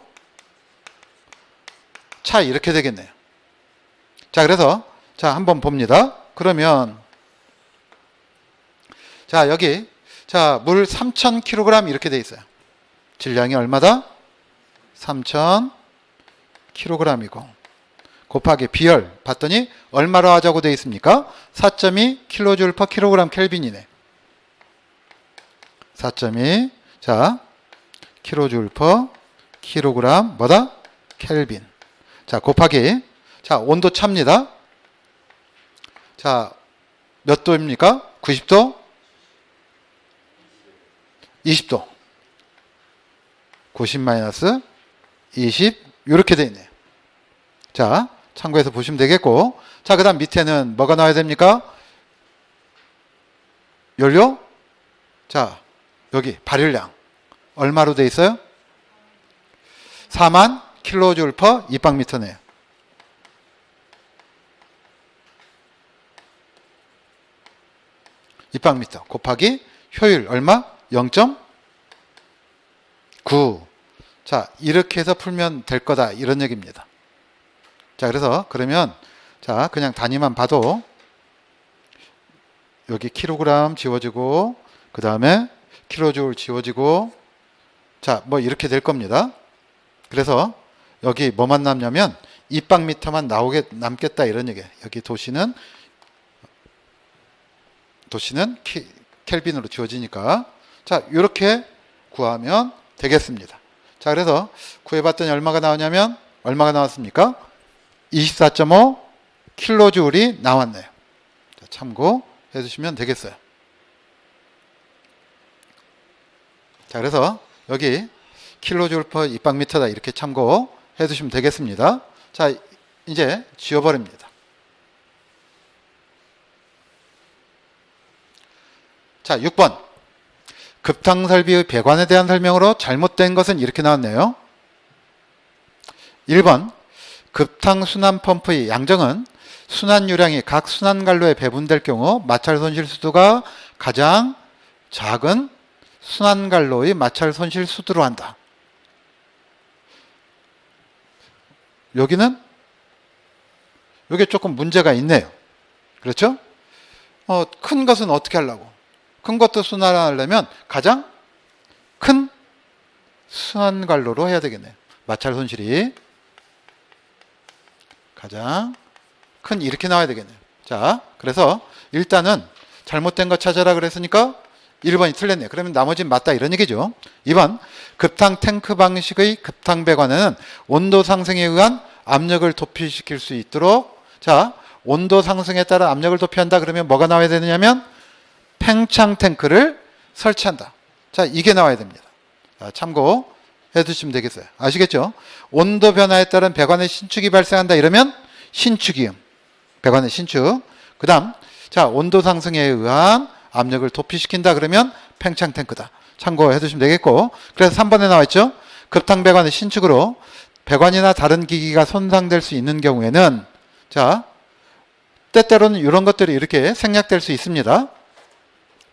차 이렇게 되겠네요. 자, 그래서 자, 한번 봅니다. 그러면 자, 여기 자, 물 3,000kg 이렇게 돼 있어요. 질량이 얼마다? 3,000kg이고 곱하기 비열 봤더니 얼마로 하자고 돼 있습니까? 4.2 kJ/kg 켈빈이네. 4.2 자, kJ/kg 뭐다? 켈빈. 자, 곱하기 자, 온도 차입니다. 자, 몇 도입니까? 90도? 20도. 90-20 이렇게 돼 있네요. 자, 참고해서 보시면 되겠고, 자, 그 다음 밑에는 뭐가 나와야 됩니까? 연료? 자, 여기 발열량 얼마로 돼 있어요? 4만 kJ/입방미터네요. 입방미터 곱하기 효율 얼마? 0.9. 자, 이렇게 해서 풀면 될 거다 이런 얘기입니다. 자, 그래서 그러면 자, 그냥 단위만 봐도 여기 킬로그램 지워지고 그 다음에 킬로줄 지워지고, 자, 뭐 이렇게 될 겁니다. 그래서 여기 뭐만 남냐면 입방미터만 남겠다 이런 얘기예요. 여기 도시는 켈빈으로 지워지니까. 자, 이렇게 구하면 되겠습니다. 자, 그래서 구해봤더니 얼마가 나오냐면 얼마가 나왔습니까? 24.5 킬로줄이 나왔네요. 자, 참고해 주시면 되겠어요. 자, 그래서 여기 킬로줄 퍼 입방미터다 이렇게 참고해 주시면 되겠습니다. 자, 이제 지워버립니다. 자, 6번. 급탕설비의 배관에 대한 설명으로 잘못된 것은 이렇게 나왔네요. 1번. 급탕순환펌프의 양정은 순환유량이 각 순환관로에 배분될 경우 마찰 손실 수도가 가장 작은 순환관로의 마찰 손실 수도로 한다. 여기는 이게 조금 문제가 있네요. 그렇죠? 큰 것은 어떻게 하려고? 큰 것도 순환하려면 가장 큰 순환관로로 해야 되겠네요. 마찰 손실이 가장 큰 이렇게 나와야 되겠네요. 자, 그래서 일단은 잘못된 거 찾아라 그랬으니까 1번이 틀렸네요. 그러면 나머지는 맞다 이런 얘기죠. 2번 급탕 탱크 방식의 급탕 배관에는 온도 상승에 의한 압력을 도피시킬 수 있도록, 자, 온도 상승에 따라 압력을 도피한다 그러면 뭐가 나와야 되느냐면 팽창 탱크를 설치한다. 자, 이게 나와야 됩니다. 자, 참고해 두시면 되겠어요. 아시겠죠? 온도 변화에 따른 배관의 신축이 발생한다 이러면 신축이음, 배관의 신축. 그 다음, 자, 온도 상승에 의한 압력을 도피시킨다 그러면 팽창 탱크다. 참고해 두시면 되겠고, 그래서 3번에 나와 있죠. 급탕 배관의 신축으로 배관이나 다른 기기가 손상될 수 있는 경우에는, 자, 때때로는 이런 것들이 이렇게 생략될 수 있습니다.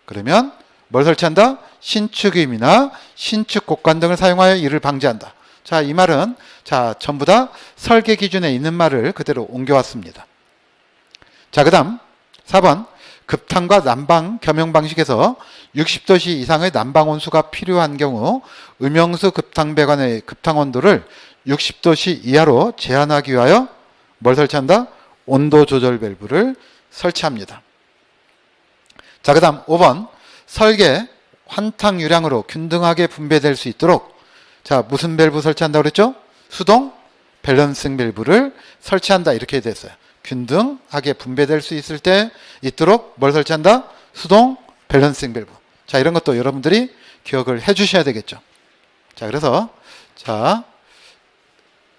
그러면 뭘 설치한다? 신축임이나 신축 곡관 등을 사용하여 이를 방지한다. 자, 이 말은 자, 전부 다 설계 기준에 있는 말을 그대로 옮겨왔습니다. 자, 그 다음 4번 급탕과 난방 겸용 방식에서 60도씨 이상의 난방 온수가 필요한 경우 음영수 급탕 배관의 급탕 온도를 60도씨 이하로 제한하기 위하여 뭘 설치한다? 온도 조절 밸브를 설치합니다. 자, 그 다음 5번 설계 환탕 유량으로 균등하게 분배될 수 있도록, 자, 무슨 밸브 설치한다고 그랬죠? 수동 밸런싱 밸브를 설치한다 이렇게 됐어요. 균등하게 분배될 수 있을 때 있도록 뭘 설치한다? 수동 밸런싱 밸브. 자, 이런 것도 여러분들이 기억을 해 주셔야 되겠죠. 자, 그래서 자,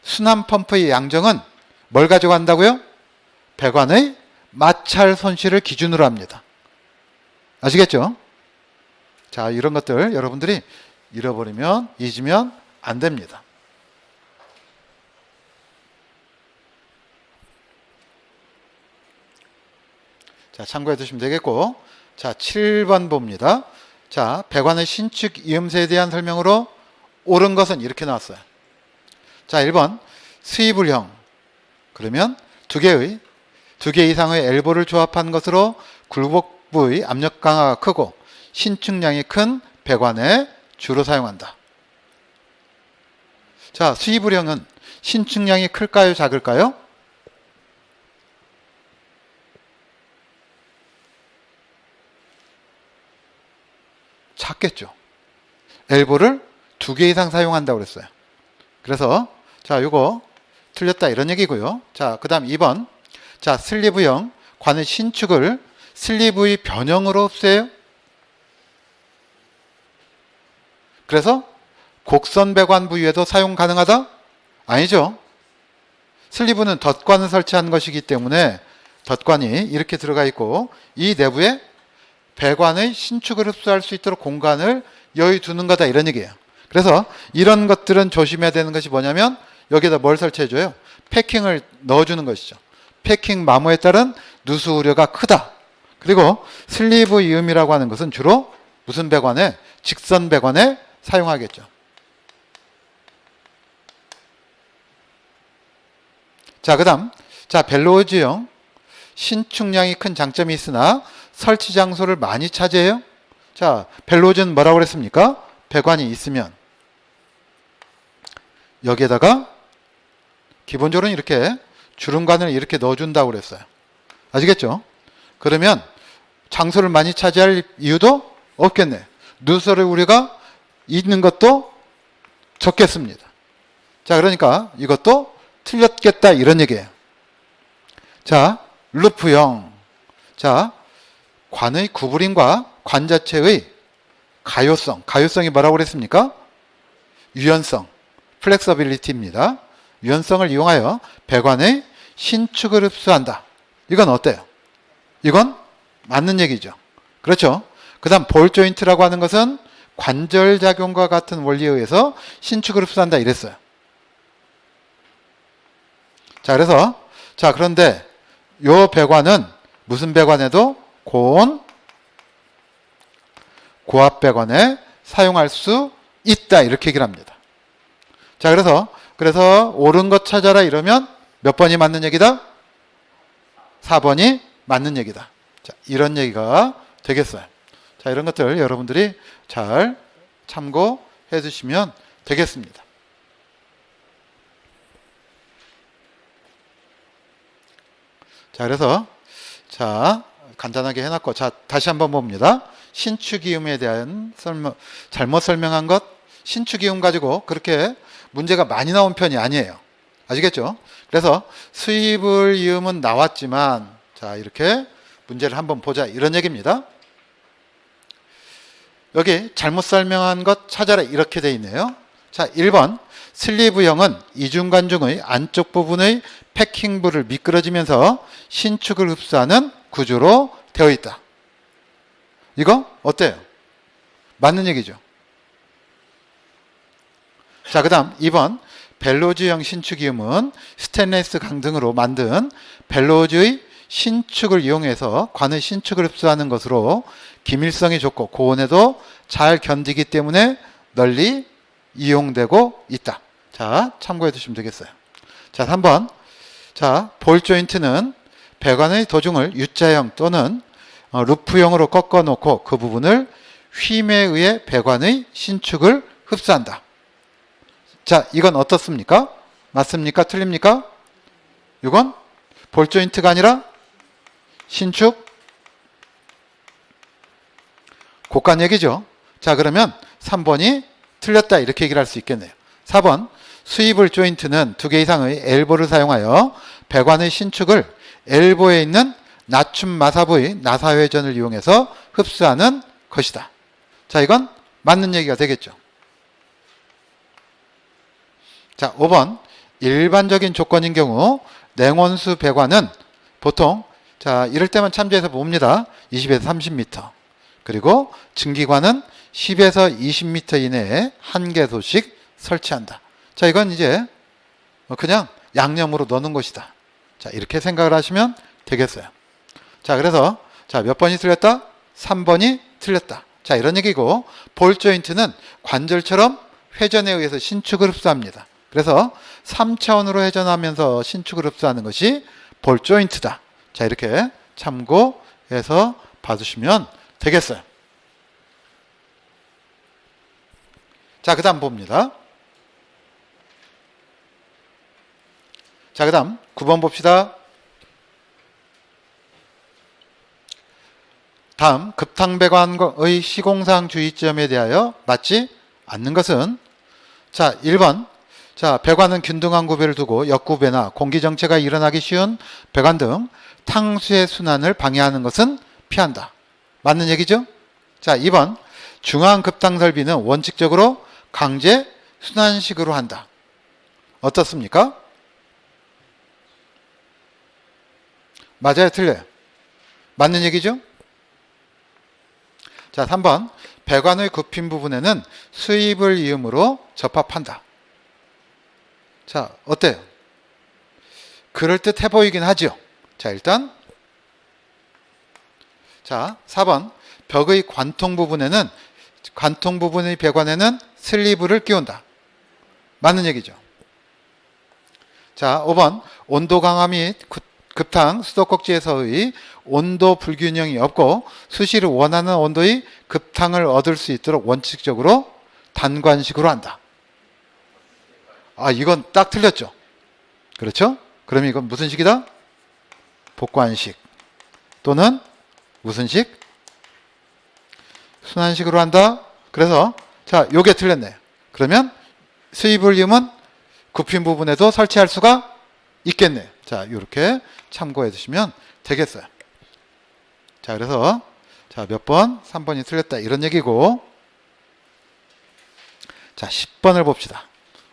순환 펌프의 양정은 뭘 가져간다고요? 배관의 마찰 손실을 기준으로 합니다. 아시겠죠? 자, 이런 것들 여러분들이 잃어버리면, 잊으면 안 됩니다. 자, 참고해 두시면 되겠고, 자, 7번 봅니다. 자, 배관의 신축 이음새에 대한 설명으로 옳은 것은 이렇게 나왔어요. 자, 1번 스위블형. 그러면 두 개 이상의 엘보를 조합한 것으로 굴복부의 압력 강화가 크고 신축량이 큰 배관에 주로 사용한다. 자, 스위블형은 신축량이 클까요? 작을까요? 작겠죠. 엘보를 2개 이상 사용한다고 그랬어요. 그래서 자, 요거 틀렸다 이런 얘기고요. 자, 그 다음 2번. 자, 슬리브형 관의 신축을 슬리브의 변형으로 흡수해요. 그래서 곡선 배관 부위에도 사용 가능하다? 아니죠. 슬리브는 덧관을 설치한 것이기 때문에 덧관이 이렇게 들어가 있고 이 내부에 배관의 신축을 흡수할 수 있도록 공간을 여유 두는 거다 이런 얘기예요. 그래서 이런 것들은 조심해야 되는 것이 뭐냐면 여기다 뭘 설치해줘요? 패킹을 넣어주는 것이죠. 패킹 마모에 따른 누수 우려가 크다. 그리고 슬리브 이음이라고 하는 것은 주로 무슨 배관에? 직선 배관에 사용하겠죠. 자, 그 다음 자, 벨로우즈형 신축량이 큰 장점이 있으나 설치 장소를 많이 차지해요. 자, 벨로우즈는 뭐라고 그랬습니까? 배관이 있으면 여기에다가 기본적으로 이렇게 주름관을 이렇게 넣어준다고 그랬어요. 아시겠죠? 그러면 장소를 많이 차지할 이유도 없겠네. 누설을 우리가 있는 것도 적겠습니다. 자, 그러니까 이것도 틀렸겠다 이런 얘기예요. 자, 루프형. 자, 관의 구부림과 관 자체의 가요성. 가요성이 뭐라고 그랬습니까? 유연성, 플렉서빌리티입니다. 유연성을 이용하여 배관의 신축을 흡수한다. 이건 어때요? 이건 맞는 얘기죠. 그렇죠? 그 다음 볼 조인트라고 하는 것은 관절작용과 같은 원리에 의해서 신축을 흡수한다 이랬어요. 자, 그래서 자, 그런데 요 배관은 무슨 배관에도 고압 배관에 사용할 수 있다 이렇게 얘기를 합니다. 자, 그래서 옳은 것 찾아라 이러면 몇 번이 맞는 얘기다? 4번이 맞는 얘기다. 자, 이런 얘기가 되겠어요. 자, 이런 것들 여러분들이 잘 참고해 주시면 되겠습니다. 자, 그래서 자, 간단하게 해놨고, 자, 다시 한번 봅니다. 신축이음에 대한 잘못 설명한 것, 신축이음 가지고 그렇게 문제가 많이 나온 편이 아니에요. 아시겠죠? 그래서 수입을 이음은 나왔지만, 자, 이렇게 문제를 한번 보자 이런 얘기입니다. 여기 잘못 설명한 것 찾아라 이렇게 돼 있네요. 자, 1번 슬리브형은 이중관중의 안쪽 부분의 패킹부를 미끄러지면서 신축을 흡수하는 구조로 되어 있다. 이거 어때요? 맞는 얘기죠. 자, 그 다음 2번 벨로즈형 신축이음은 스테인리스 강 등으로 만든 벨로즈의 신축을 이용해서 관의 신축을 흡수하는 것으로 기밀성이 좋고 고온에도 잘 견디기 때문에 널리 이용되고 있다. 자, 참고해 두시면 되겠어요. 자, 3번. 자, 볼 조인트는 배관의 도중을 U자형 또는 루프형으로 꺾어 놓고 그 부분을 휨에 의해 배관의 신축을 흡수한다. 자, 이건 어떻습니까? 맞습니까? 틀립니까? 이건 볼 조인트가 아니라 신축 곡간 얘기죠. 자, 그러면 3번이 틀렸다 이렇게 얘기를 할 수 있겠네요. 4번 스위블 조인트는 2개 이상의 엘보를 사용하여 배관의 신축을 엘보에 있는 낮춤 마사부의 나사회전을 이용해서 흡수하는 것이다. 자, 이건 맞는 얘기가 되겠죠. 자, 5번 일반적인 조건인 경우 냉온수 배관은 보통 자, 이럴 때만 참조해서 봅니다. 20에서 30m. 그리고 증기관은 10에서 20m 이내에 한 개소씩 설치한다. 자, 이건 이제 그냥 양념으로 넣는 것이다. 자, 이렇게 생각을 하시면 되겠어요. 자, 그래서 자, 몇 번이 틀렸다? 3번이 틀렸다. 자, 이런 얘기고 볼 조인트는 관절처럼 회전에 의해서 신축을 흡수합니다. 그래서 3차원으로 회전하면서 신축을 흡수하는 것이 볼 조인트다. 자, 이렇게 참고해서 봐주시면 되겠어요. 자, 그 다음 봅니다. 자, 그 다음 9번 봅시다. 다음 급탕배관의 시공상 주의점에 대하여 맞지 않는 것은 자, 1번 자, 배관은 균등한 구배를 두고 역구배나 공기정체가 일어나기 쉬운 배관 등 탕수의 순환을 방해하는 것은 피한다. 맞는 얘기죠? 자, 2번 중앙급탕 설비는 원칙적으로 강제 순환식으로 한다. 어떻습니까? 맞아요? 틀려요? 맞는 얘기죠? 자, 3번 배관의 굽힌 부분에는 수입을 이음으로 접합한다. 자, 어때요? 그럴듯해 보이긴 하죠. 자, 일단 자, 4번 벽의 관통 부분의 배관에는 슬리브를 끼운다. 맞는 얘기죠. 자, 5번 온도 강화 및 급탕 수도꼭지에서의 온도 불균형이 없고 수시로 원하는 온도의 급탕을 얻을 수 있도록 원칙적으로 단관식으로 한다. 아, 이건 딱 틀렸죠. 그렇죠? 그럼 이건 무슨 식이다? 복관식 또는 무슨 식? 순환식으로 한다? 그래서 자, 요게 틀렸네요. 그러면 스위볼륨은 굽힌 부분에도 설치할 수가 있겠네요. 자, 요렇게 참고해 주시면 되겠어요. 자, 그래서 자, 몇 번? 3번이 틀렸다 이런 얘기고, 자, 10번을 봅시다.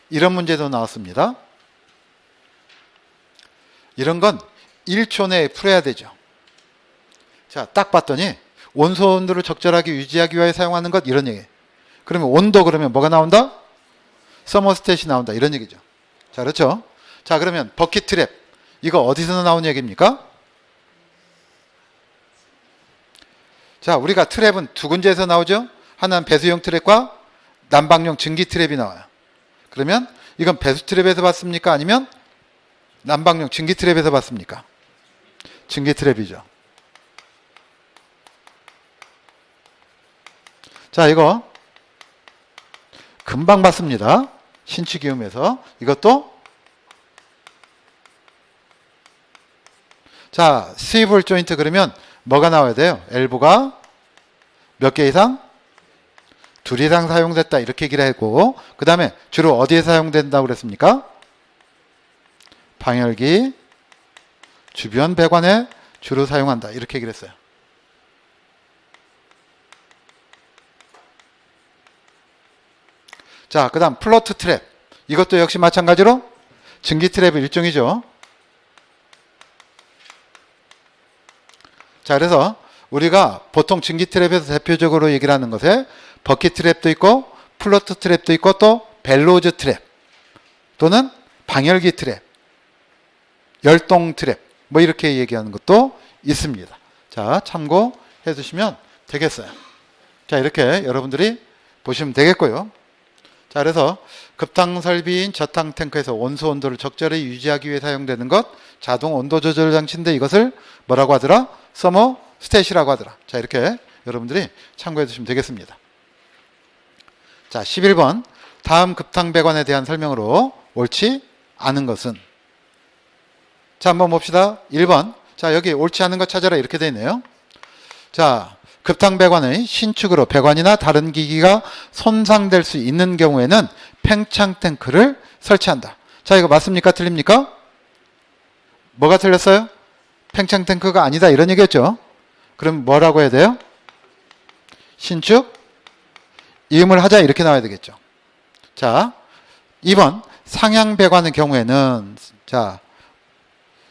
이런 문제도 나왔습니다. 이런 건 1초 내에 풀어야 되죠. 자, 딱 봤더니 원소 온도를 적절하게 유지하기 위해 사용하는 것 이런 얘기. 그러면 온도 그러면 뭐가 나온다? 서머스탯이 나온다 이런 얘기죠. 자, 그렇죠? 자, 그러면 버킷 트랩 이거 어디서 나온 얘기입니까? 자, 우리가 트랩은 두 군데에서 나오죠. 하나는 배수용 트랩과 난방용 증기 트랩이 나와요. 그러면 이건 배수 트랩에서 봤습니까? 아니면 난방용 증기 트랩에서 봤습니까? 증기 트랩이죠. 자, 이거 금방 봤습니다. 신축기음에서. 이것도 자, 스위볼 조인트 그러면 뭐가 나와야 돼요? 엘보가 몇 개 이상? 둘 이상 사용됐다 이렇게 얘기를 했고, 그 다음에 주로 어디에 사용된다고 그랬습니까? 방열기 주변 배관에 주로 사용한다 이렇게 얘기를 했어요. 자, 그 다음 플로트 트랩 이것도 역시 마찬가지로 증기 트랩의 일종이죠. 자, 그래서 우리가 보통 증기 트랩에서 대표적으로 얘기를 하는 것에 버킷 트랩도 있고 플로트 트랩도 있고 또 벨로즈 트랩 또는 방열기 트랩, 열동 트랩 뭐 이렇게 얘기하는 것도 있습니다. 자, 참고해 주시면 되겠어요. 자, 이렇게 여러분들이 보시면 되겠고요. 자, 그래서 급탕 설비인 저탕 탱크에서 원소 온도를 적절히 유지하기 위해 사용되는 것 자동 온도 조절 장치인데 이것을 뭐라고 하더라? 서머스탯이라고 하더라. 자, 이렇게 여러분들이 참고해 주시면 되겠습니다. 자, 11번 다음 급탕 배관에 대한 설명으로 옳지 않은 것은? 자, 한번 봅시다. 1번 자, 여기 옳지 않은 것 찾아라 이렇게 되어 있네요. 자, 급탕 배관의 신축으로 배관이나 다른 기기가 손상될 수 있는 경우에는 팽창 탱크를 설치한다. 자, 이거 맞습니까? 틀립니까? 뭐가 틀렸어요? 팽창 탱크가 아니다 이런 얘기였죠. 그럼 뭐라고 해야 돼요? 신축 이음을 하자 이렇게 나와야 되겠죠. 자, 2번 상향 배관의 경우에는 자,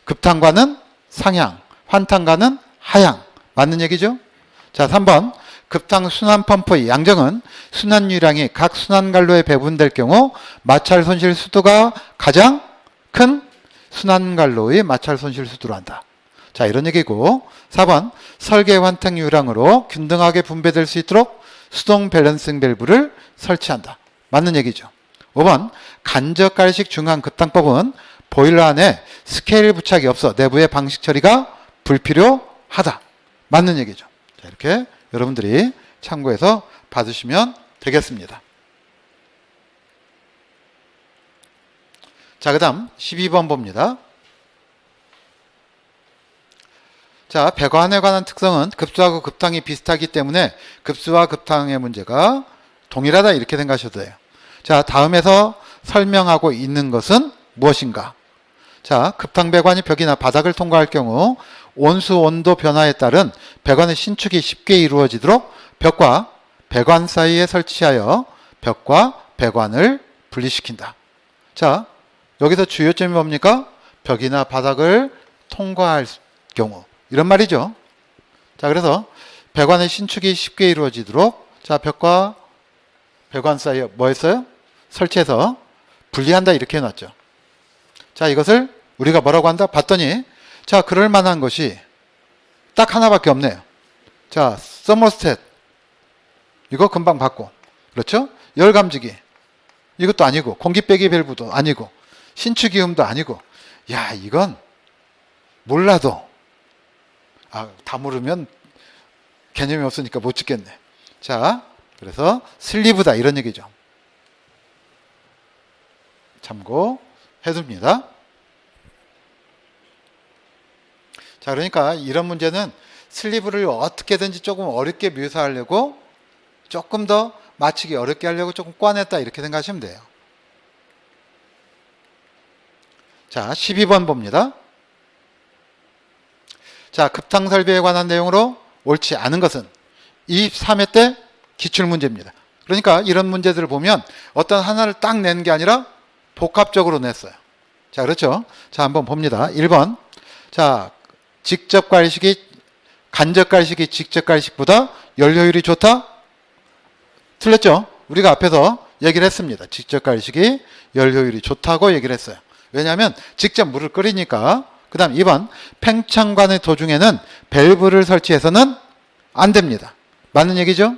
급탕관은 상향, 환탕관은 하향 맞는 얘기죠. 자, 3번 급탕 순환 펌프의 양정은 순환 유량이 각 순환관로에 배분될 경우 마찰 손실 수도가 가장 큰 순환관로의 마찰 손실 수도로 한다. 자, 이런 얘기고, 4번 설계 환탕 유량으로 균등하게 분배될 수 있도록 수동 밸런싱 밸브를 설치한다. 맞는 얘기죠. 5번 간접 갈식 중앙 급탕법은 보일러 안에 스케일 부착이 없어 내부의 방식 처리가 불필요하다. 맞는 얘기죠. 자, 이렇게 여러분들이 참고해서 받으시면 되겠습니다. 자, 그 다음 12번 봅니다. 자, 배관에 관한 특성은 급수하고 급탕이 비슷하기 때문에 급수와 급탕의 문제가 동일하다 이렇게 생각하셔도 돼요. 자, 다음에서 설명하고 있는 것은 무엇인가? 자, 급탕 배관이 벽이나 바닥을 통과할 경우 온수 온도 변화에 따른 배관의 신축이 쉽게 이루어지도록 벽과 배관 사이에 설치하여 벽과 배관을 분리시킨다. 자, 여기서 주요점이 뭡니까? 벽이나 바닥을 통과할 경우 이런 말이죠. 자, 그래서 배관의 신축이 쉽게 이루어지도록 자, 벽과 배관 사이에 뭐 했어요? 설치해서 분리한다 이렇게 해놨죠. 자, 이것을 우리가 뭐라고 한다? 봤더니 자, 그럴 만한 것이 딱 하나밖에 없네요. 자, 서머스탯 이거 금방 봤고, 그렇죠? 열 감지기 이것도 아니고, 공기 빼기 밸브도 아니고, 신축이음도 아니고, 야, 이건 몰라도 다 모르면 개념이 없으니까 못 찍겠네. 자, 그래서 슬리브다 이런 얘기죠. 참고해둡니다. 자, 그러니까 이런 문제는 슬리브를 어떻게든지 조금 어렵게 묘사하려고 조금 더 맞히기 어렵게 하려고 조금 꽈냈다 이렇게 생각하시면 돼요. 자, 12번 봅니다. 자, 급탕설비에 관한 내용으로 옳지 않은 것은 23회 때 기출문제입니다. 그러니까 이런 문제들을 보면 어떤 하나를 딱 낸 게 아니라 복합적으로 냈어요. 자, 그렇죠? 자, 한번 봅니다. 1번. 자, 직접 갈식이 간접 갈식이 직접 갈식보다 연료율이 좋다? 틀렸죠? 우리가 앞에서 얘기를 했습니다. 직접 갈식이 연료율이 좋다고 얘기를 했어요. 왜냐하면 직접 물을 끓이니까. 그 다음 2번. 팽창관의 도중에는 밸브를 설치해서는 안 됩니다. 맞는 얘기죠?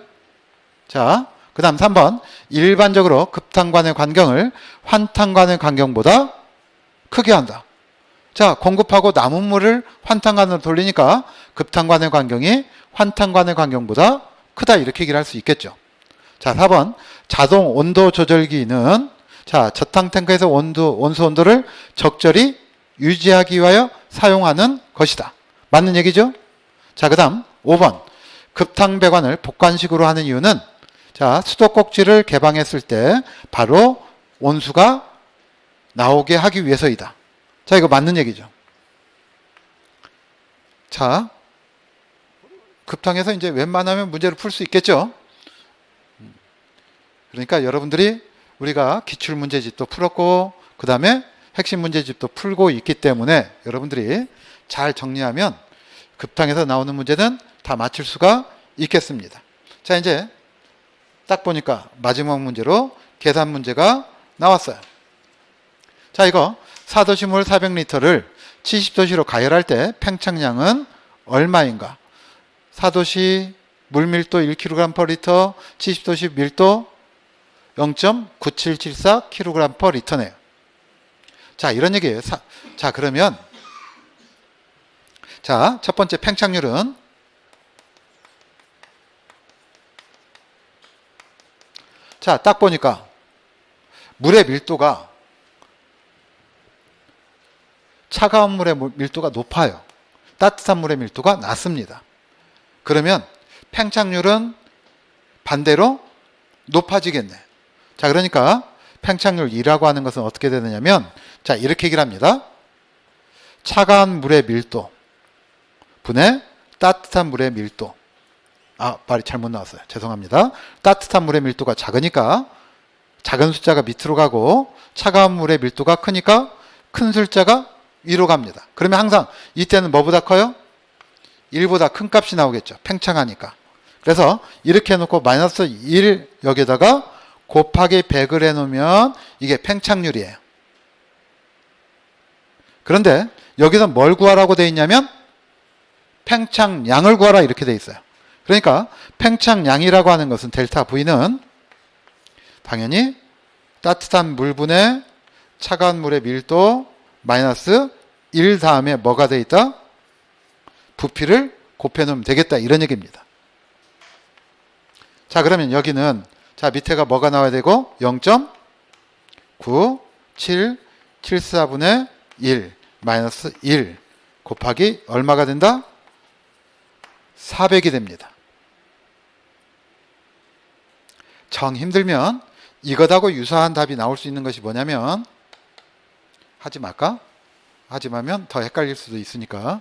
자, 그 다음 3번. 일반적으로 급탕관의 관경을 환탕관의 관경보다 크게 한다. 자, 공급하고 남은 물을 환탄관으로 돌리니까 급탄관의 관경이 환탄관의 관경보다 크다 이렇게 얘기를 할 수 있겠죠. 자, 4번 자동 온도 조절기는 자, 저탕 탱크에서 온수 온도를 적절히 유지하기 위하여 사용하는 것이다. 맞는 얘기죠? 자, 그 다음 5번 급탕 배관을 복관식으로 하는 이유는 자, 수도꼭지를 개방했을 때 바로 온수가 나오게 하기 위해서이다. 자, 이거 맞는 얘기죠. 자, 급탕에서 이제 웬만하면 문제를 풀 수 있겠죠. 그러니까 여러분들이 우리가 기출문제집도 풀었고 그 다음에 핵심 문제집도 풀고 있기 때문에 여러분들이 잘 정리하면 급탕에서 나오는 문제는 다 맞출 수가 있겠습니다. 자, 이제 딱 보니까 마지막 문제로 계산 문제가 나왔어요. 자, 이거 4도시 물 400리터를 70도시로 가열할 때 팽창량은 얼마인가? 4도시 물 밀도 1kg/L, 70도시 밀도 0.9774kg/L네요. 자, 이런 얘기예요. 자, 그러면 자, 첫 번째 팽창률은 자, 딱 보니까 물의 밀도가 차가운 물의 밀도가 높아요. 따뜻한 물의 밀도가 낮습니다. 그러면 팽창률은 반대로 높아지겠네. 자, 그러니까 팽창률 2라고 하는 것은 어떻게 되느냐면 자, 이렇게 얘기를 합니다. 차가운 물의 밀도 분의 따뜻한 물의 밀도. 아, 말이 잘못 나왔어요. 죄송합니다. 따뜻한 물의 밀도가 작으니까 작은 숫자가 밑으로 가고 차가운 물의 밀도가 크니까 큰 숫자가 위로 갑니다. 그러면 항상 이때는 뭐보다 커요? 1보다 큰 값이 나오겠죠. 팽창하니까. 그래서 이렇게 해놓고 마이너스 1 여기다가 곱하기 100을 해놓으면 이게 팽창률이에요. 그런데 여기서 뭘 구하라고 되어 있냐면 팽창량을 구하라 이렇게 되어 있어요. 그러니까 팽창량이라고 하는 것은 델타 V는 당연히 따뜻한 물분의 차가운 물의 밀도 마이너스 1 다음에 뭐가 되어 있다? 부피를 곱해놓으면 되겠다 이런 얘기입니다. 자, 그러면 여기는 자, 밑에가 뭐가 나와야 되고 0.9774분의 1 마이너스 1 곱하기 얼마가 된다? 400이 됩니다. 정 힘들면 이것하고 유사한 답이 나올 수 있는 것이 뭐냐면 하지 말까? 하지 말면 더 헷갈릴 수도 있으니까.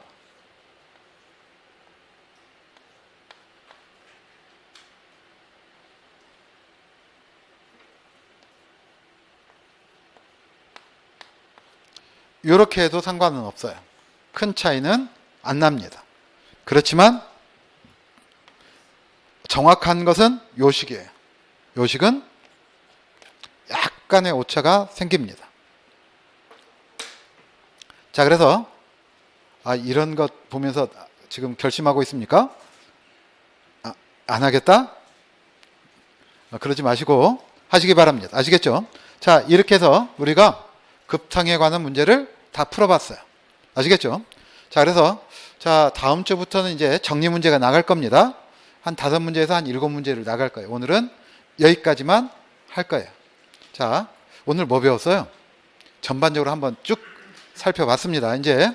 이렇게 해도 상관은 없어요. 큰 차이는 안 납니다. 그렇지만 정확한 것은 요식이에요. 요식은 약간의 오차가 생깁니다. 자, 그래서 이런 것 보면서 지금 결심하고 있습니까? 안 하겠다? 그러지 마시고 하시기 바랍니다. 아시겠죠? 자, 이렇게 해서 우리가 급탕에 관한 문제를 다 풀어봤어요. 아시겠죠? 자, 그래서 자, 다음 주부터는 이제 정리 문제가 나갈 겁니다. 한 5문제에서 한 7문제를 나갈 거예요. 오늘은 여기까지만 할 거예요. 자, 오늘 뭐 배웠어요? 전반적으로 한번 쭉 살펴봤습니다. 이제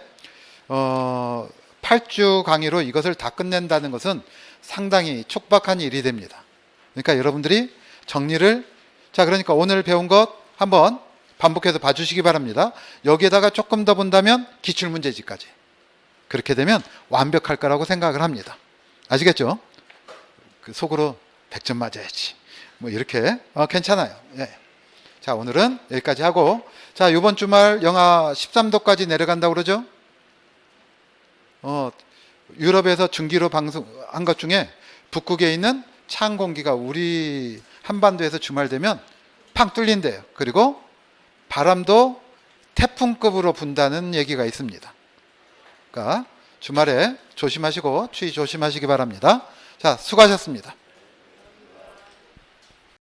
8주 강의로 이것을 다 끝낸다는 것은 상당히 촉박한 일이 됩니다. 그러니까 여러분들이 정리를, 자, 그러니까 오늘 배운 것 한번 반복해서 봐주시기 바랍니다. 여기에다가 조금 더 본다면 기출문제지까지. 그렇게 되면 완벽할 거라고 생각을 합니다. 아시겠죠? 그 속으로 100점 맞아야지. 뭐 이렇게 괜찮아요. 예. 자, 오늘은 여기까지 하고, 자, 이번 주말 영하 13도까지 내려간다고 그러죠? 유럽에서 중기로 방송한 것 중에 북극에 있는 찬 공기가 우리 한반도에서 주말 되면 팡 뚫린대요. 그리고 바람도 태풍급으로 분다는 얘기가 있습니다. 그러니까 주말에 조심하시고 추위 조심하시기 바랍니다. 자, 수고하셨습니다.